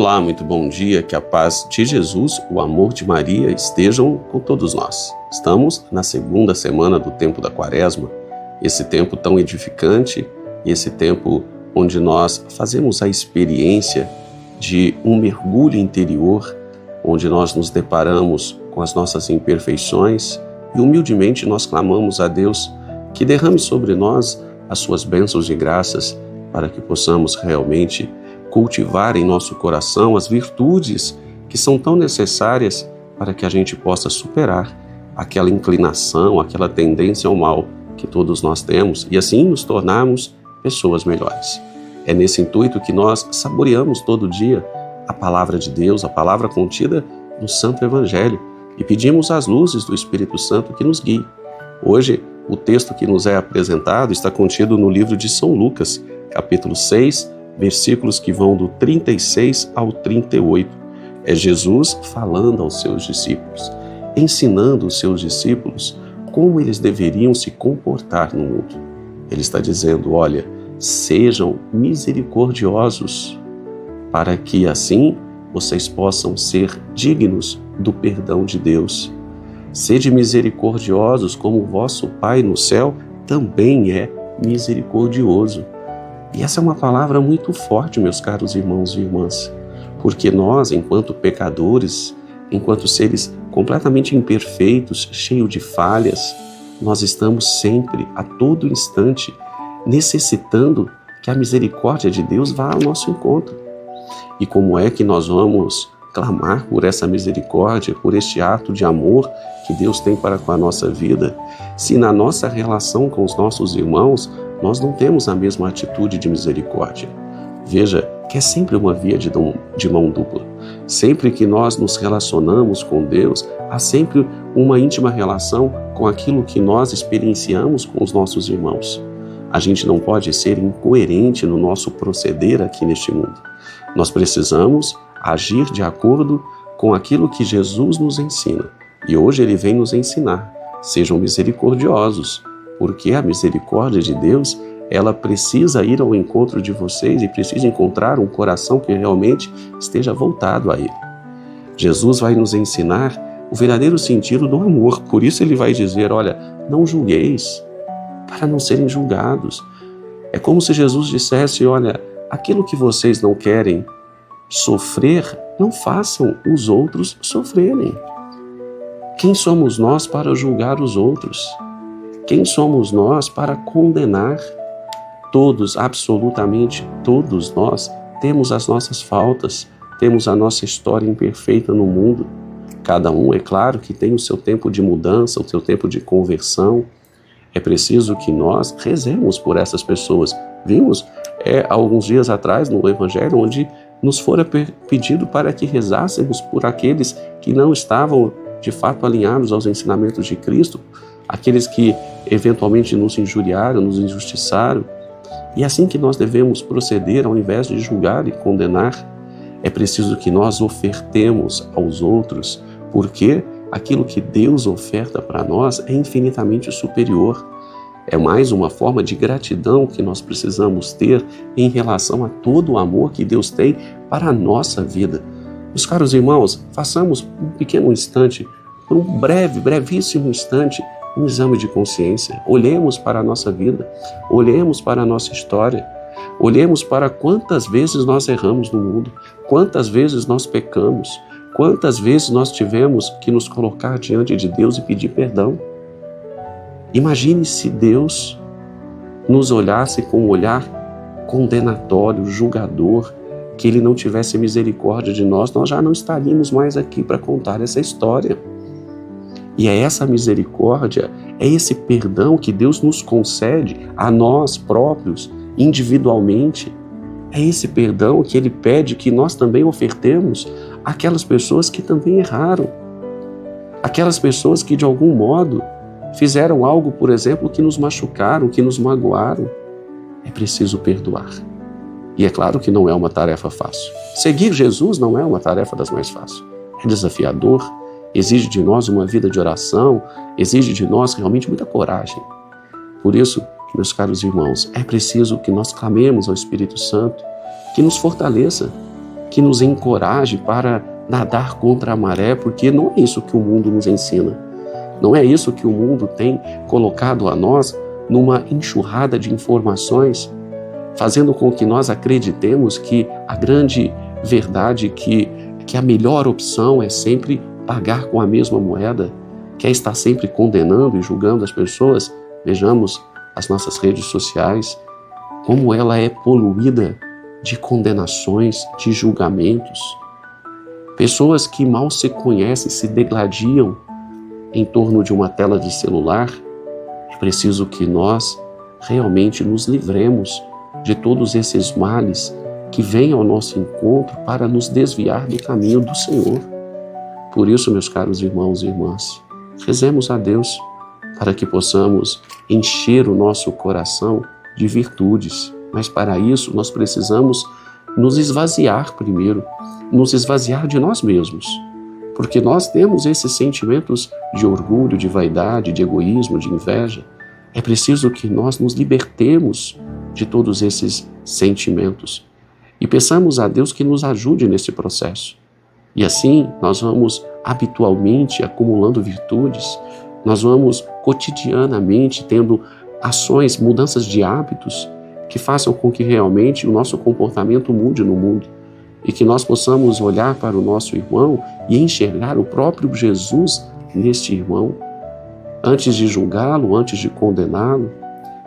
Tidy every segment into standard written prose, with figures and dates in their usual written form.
Olá, muito bom dia, que a paz de Jesus, o amor de Maria estejam com todos nós. Estamos na segunda semana do tempo da Quaresma, esse tempo tão edificante e esse tempo onde nós fazemos a experiência de um mergulho interior, onde nós nos deparamos com as nossas imperfeições e humildemente nós clamamos a Deus que derrame sobre nós as suas bênçãos de graças para que possamos realmente cultivar em nosso coração as virtudes que são tão necessárias para que a gente possa superar aquela inclinação, aquela tendência ao mal que todos nós temos e assim nos tornarmos pessoas melhores. É nesse intuito que nós saboreamos todo dia a palavra de Deus, a palavra contida no Santo Evangelho e pedimos as luzes do Espírito Santo que nos guie. Hoje, o texto que nos é apresentado está contido no livro de São Lucas, capítulo 6, versículos que vão do 36 ao 38. É Jesus falando aos seus discípulos, ensinando os seus discípulos como eles deveriam se comportar no mundo. Ele está dizendo, olha, sejam misericordiosos, para que assim vocês possam ser dignos do perdão de Deus. Sede misericordiosos como o vosso Pai no céu também é misericordioso. E essa é uma palavra muito forte, meus caros irmãos e irmãs, porque nós, enquanto pecadores, enquanto seres completamente imperfeitos, cheios de falhas, nós estamos sempre, a todo instante, necessitando que a misericórdia de Deus vá ao nosso encontro. E como é que nós vamos clamar por essa misericórdia, por este ato de amor que Deus tem para com a nossa vida, se na nossa relação com os nossos irmãos nós não temos a mesma atitude de misericórdia? Veja que é sempre uma via de mão dupla. Sempre que nós nos relacionamos com Deus, há sempre uma íntima relação com aquilo que nós experienciamos com os nossos irmãos. A gente não pode ser incoerente no nosso proceder aqui neste mundo. Nós precisamos agir de acordo com aquilo que Jesus nos ensina. E hoje Ele vem nos ensinar. Sejam misericordiosos, porque a misericórdia de Deus, ela precisa ir ao encontro de vocês e precisa encontrar um coração que realmente esteja voltado a Ele. Jesus vai nos ensinar o verdadeiro sentido do amor. Por isso Ele vai dizer, olha, não julgueis, para não serem julgados. É como se Jesus dissesse, olha, aquilo que vocês não querem sofrer, não façam os outros sofrerem. Quem somos nós para julgar os outros? Quem somos nós para condenar? Todos, absolutamente todos nós, temos as nossas faltas, temos a nossa história imperfeita no mundo. Cada um, é claro, que tem o seu tempo de mudança, o seu tempo de conversão. É preciso que nós rezemos por essas pessoas. Vimos alguns dias atrás no Evangelho, onde nos fora pedido para que rezássemos por aqueles que não estavam de fato alinhados aos ensinamentos de Cristo, aqueles que eventualmente nos injuriaram, nos injustiçaram. E é assim que nós devemos proceder, ao invés de julgar e condenar. É preciso que nós ofertemos aos outros, porque aquilo que Deus oferta para nós é infinitamente superior. É mais uma forma de gratidão que nós precisamos ter em relação a todo o amor que Deus tem para a nossa vida. Meus caros irmãos, façamos um pequeno instante, por um brevíssimo instante, um exame de consciência. Olhemos para a nossa vida, olhemos para a nossa história, olhemos para quantas vezes nós erramos no mundo, quantas vezes nós pecamos, quantas vezes nós tivemos que nos colocar diante de Deus e pedir perdão. Imagine se Deus nos olhasse com um olhar condenatório, julgador, que Ele não tivesse misericórdia de nós, nós já não estaríamos mais aqui para contar essa história. E é essa misericórdia, é esse perdão que Deus nos concede a nós próprios, individualmente. É esse perdão que Ele pede que nós também ofertemos àquelas pessoas que também erraram. Aquelas pessoas que de algum modo fizeram algo, por exemplo, que nos machucaram, que nos magoaram. É preciso perdoar. E é claro que não é uma tarefa fácil. Seguir Jesus não é uma tarefa das mais fáceis. É desafiador, exige de nós uma vida de oração, exige de nós realmente muita coragem. Por isso, meus caros irmãos, é preciso que nós clamemos ao Espírito Santo, que nos fortaleça, que nos encoraje para nadar contra a maré, porque não é isso que o mundo nos ensina. Não é isso que o mundo tem colocado a nós numa enxurrada de informações, fazendo com que nós acreditemos que a grande verdade, que a melhor opção é sempre pagar com a mesma moeda, que é estar sempre condenando e julgando as pessoas. Vejamos as nossas redes sociais, como ela é poluída de condenações, de julgamentos. Pessoas que mal se conhecem se degladiam em torno de uma tela de celular. É preciso que nós realmente nos livremos de todos esses males que vêm ao nosso encontro para nos desviar do caminho do Senhor. Por isso, meus caros irmãos e irmãs, rezemos a Deus para que possamos encher o nosso coração de virtudes. Mas para isso nós precisamos nos esvaziar primeiro, nos esvaziar de nós mesmos. Porque nós temos esses sentimentos de orgulho, de vaidade, de egoísmo, de inveja. É preciso que nós nos libertemos de todos esses sentimentos e peçamos a Deus que nos ajude nesse processo. E assim nós vamos habitualmente acumulando virtudes, nós vamos cotidianamente tendo ações, mudanças de hábitos que façam com que realmente o nosso comportamento mude no mundo e que nós possamos olhar para o nosso irmão e enxergar o próprio Jesus neste irmão, antes de julgá-lo, antes de condená-lo,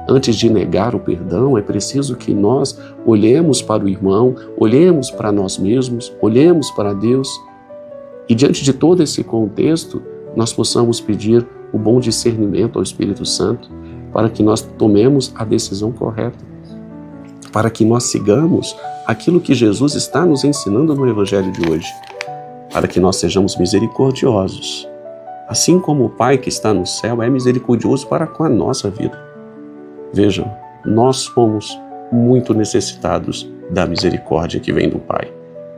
antes de negar o perdão. É preciso que nós olhemos para o irmão, olhemos para nós mesmos, olhemos para Deus e diante de todo esse contexto nós possamos pedir o bom discernimento ao Espírito Santo para que nós tomemos a decisão correta, para que nós sigamos aquilo que Jesus está nos ensinando no Evangelho de hoje, para que nós sejamos misericordiosos, assim como o Pai que está no céu é misericordioso para com a nossa vida. Vejam, nós somos muito necessitados da misericórdia que vem do Pai,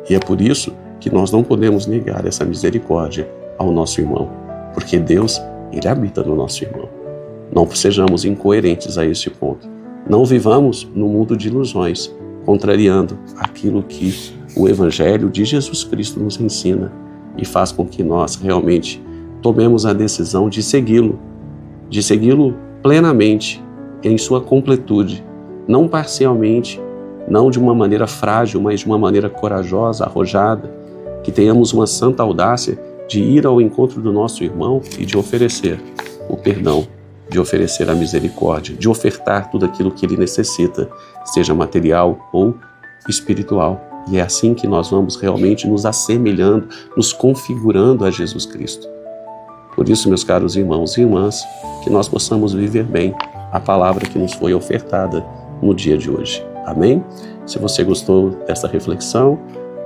e é por isso que nós não podemos negar essa misericórdia ao nosso irmão, porque Deus, Ele habita no nosso irmão. Não sejamos incoerentes a esse ponto. Não vivamos no mundo de ilusões, contrariando aquilo que o Evangelho de Jesus Cristo nos ensina e faz com que nós realmente tomemos a decisão de segui-lo plenamente, em sua completude, não parcialmente, não de uma maneira frágil, mas de uma maneira corajosa, arrojada, que tenhamos uma santa audácia de ir ao encontro do nosso irmão e de oferecer o perdão, de oferecer a misericórdia, de ofertar tudo aquilo que ele necessita, seja material ou espiritual. E é assim que nós vamos realmente nos assemelhando, nos configurando a Jesus Cristo. Por isso, meus caros irmãos e irmãs, que nós possamos viver bem a palavra que nos foi ofertada no dia de hoje. Amém? Se você gostou dessa reflexão,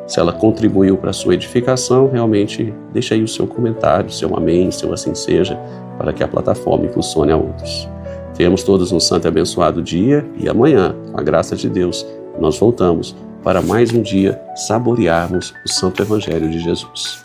se ela contribuiu para a sua edificação, realmente deixa aí o seu comentário, seu amém, seu assim seja, para que a plataforma impulsione a outros. Tenhamos todos um santo e abençoado dia e amanhã, com a graça de Deus, nós voltamos para mais um dia saborearmos o Santo Evangelho de Jesus.